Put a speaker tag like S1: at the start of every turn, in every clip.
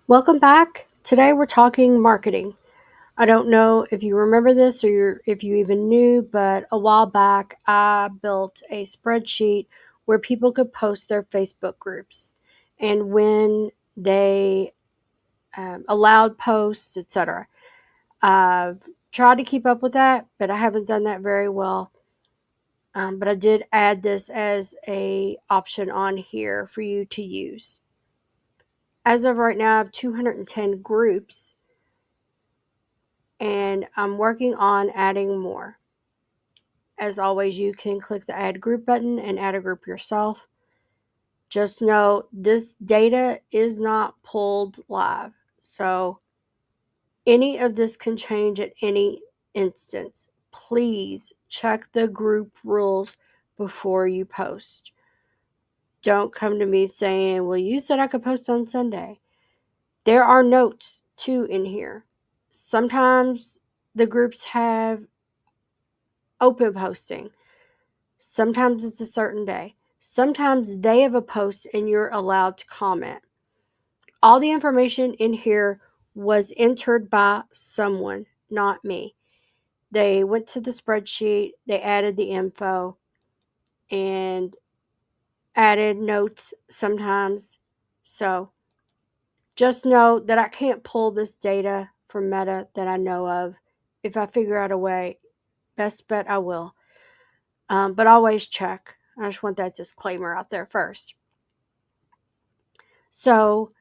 S1: Welcome back. Today we're talking marketing. I don't know if you remember this or if you even knew, but a while back I built a spreadsheet where people could post their Facebook groups and when they allowed posts, etc. I've tried to keep up with that, but I haven't done that very well. But I did add this as a option on here for you to use. As of right now, I have 210 groups and I'm working on adding more. As always, you can click the add group button and add a group yourself. Just know this data is not pulled live. So any of this can change at any instance. Please check the group rules before you post. Don't come to me saying, well, you said I could post on Sunday. There are notes too in here. Sometimes the groups have open posting. Sometimes it's a certain day. Sometimes they have a post and you're allowed to comment. All the information in here was entered by someone, not me. They went to the spreadsheet, they added the info, and added notes sometimes. So just know that I can't pull this data from Meta that I know of. If I figure out a way, best bet I will. But always check. I just want that disclaimer out there first. So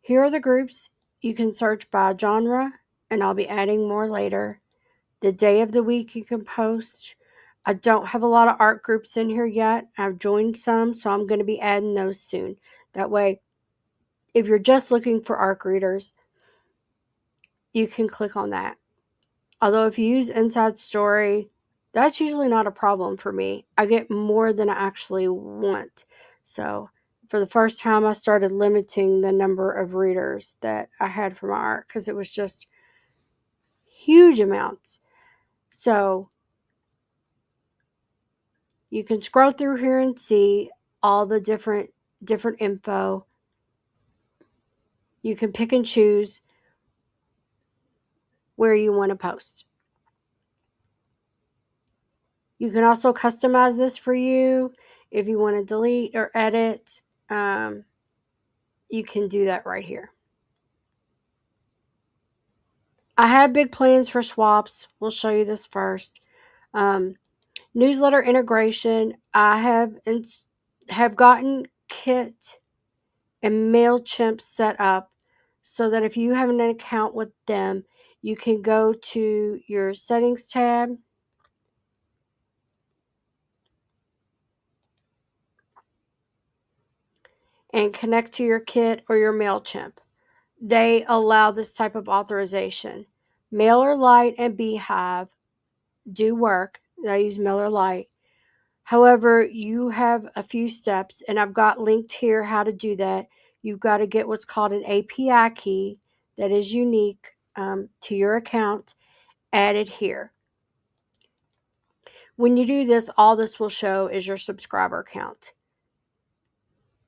S1: here are the groups. You can search by genre, and I'll be adding more later. The day of the week you can post. I don't have a lot of art groups in here yet. I've joined some, so I'm going to be adding those soon. That way, if you're just looking for ARC readers, you can click on that. Although if you use Inside Story, that's usually not a problem for me. I get more than I actually want. So for the first time, I started limiting the number of readers that I had for my art because it was just huge amounts. So you can scroll through here and see all the different info. You can pick and choose where you want to post. You can also customize this for you if you want to delete or edit. You can do that right here. I have big plans for swaps. We'll show you this first. Newsletter integration. I have gotten Kit and MailChimp set up so that if you have an account with them, you can go to your settings tab and connect to your Kit or your MailChimp. They allow this type of authorization. MailerLite and Beehive do work. I use MailerLite. However, you have a few steps, and I've got linked here how to do that. You've got to get what's called an API key that is unique to your account added here. When you do this, all this will show is your subscriber count.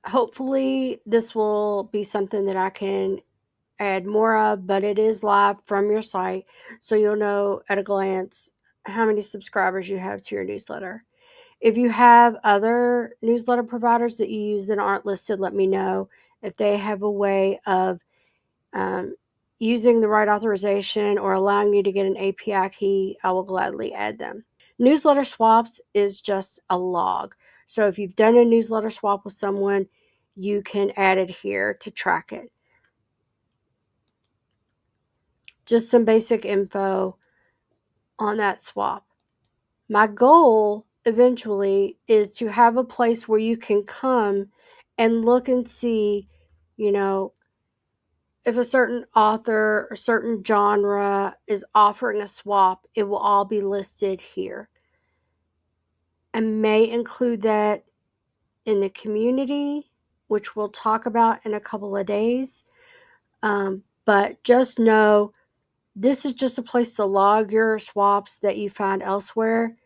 S1: Hopefully, this will be something that I can add more of, but it is live from your site, so you'll know at a glance how many subscribers you have to your newsletter. If you have other newsletter providers that you use that aren't listed, let me know. If they have a way of using the right authorization or allowing you to get an API key, I will gladly add them. Newsletter swaps is just a log. So if you've done a newsletter swap with someone, you can add it here to track it. Just some basic info on that swap. My goal eventually is to have a place where you can come and look and see, if a certain author or certain genre is offering a swap, it will all be listed here. I may include that in the community, which we'll talk about in a couple of days. But just know this is just a place to log your swaps that you find elsewhere.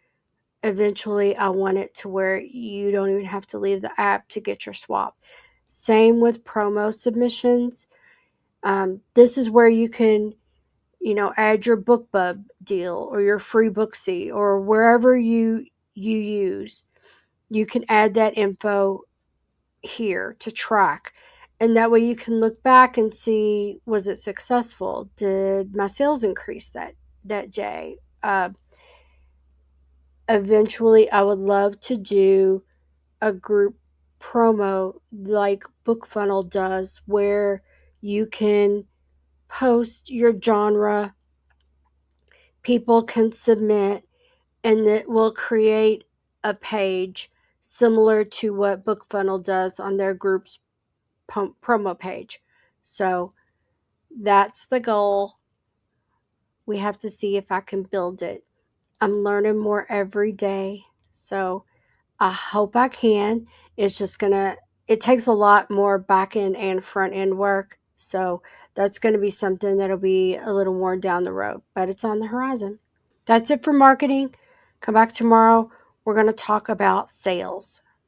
S1: Eventually, I want it to where you don't even have to leave the app to get your swap. Same with promo submissions. This is where you can, add your BookBub deal or your free Booksy or wherever you use. You can add that info here to track. And that way you can look back and see, was it successful? Did my sales increase that day? Eventually, I would love to do a group promo like BookFunnel does, where you can post your genre, people can submit, and it will create a page similar to what BookFunnel does on their group's promo page. So that's the goal. We have to see if I can build it. I'm learning more every day. So I hope I can. It's just it takes a lot more back end and front end work. So that's going to be something that'll be a little more down the road, but it's on the horizon. That's it for marketing. Come back tomorrow. We're going to talk about sales.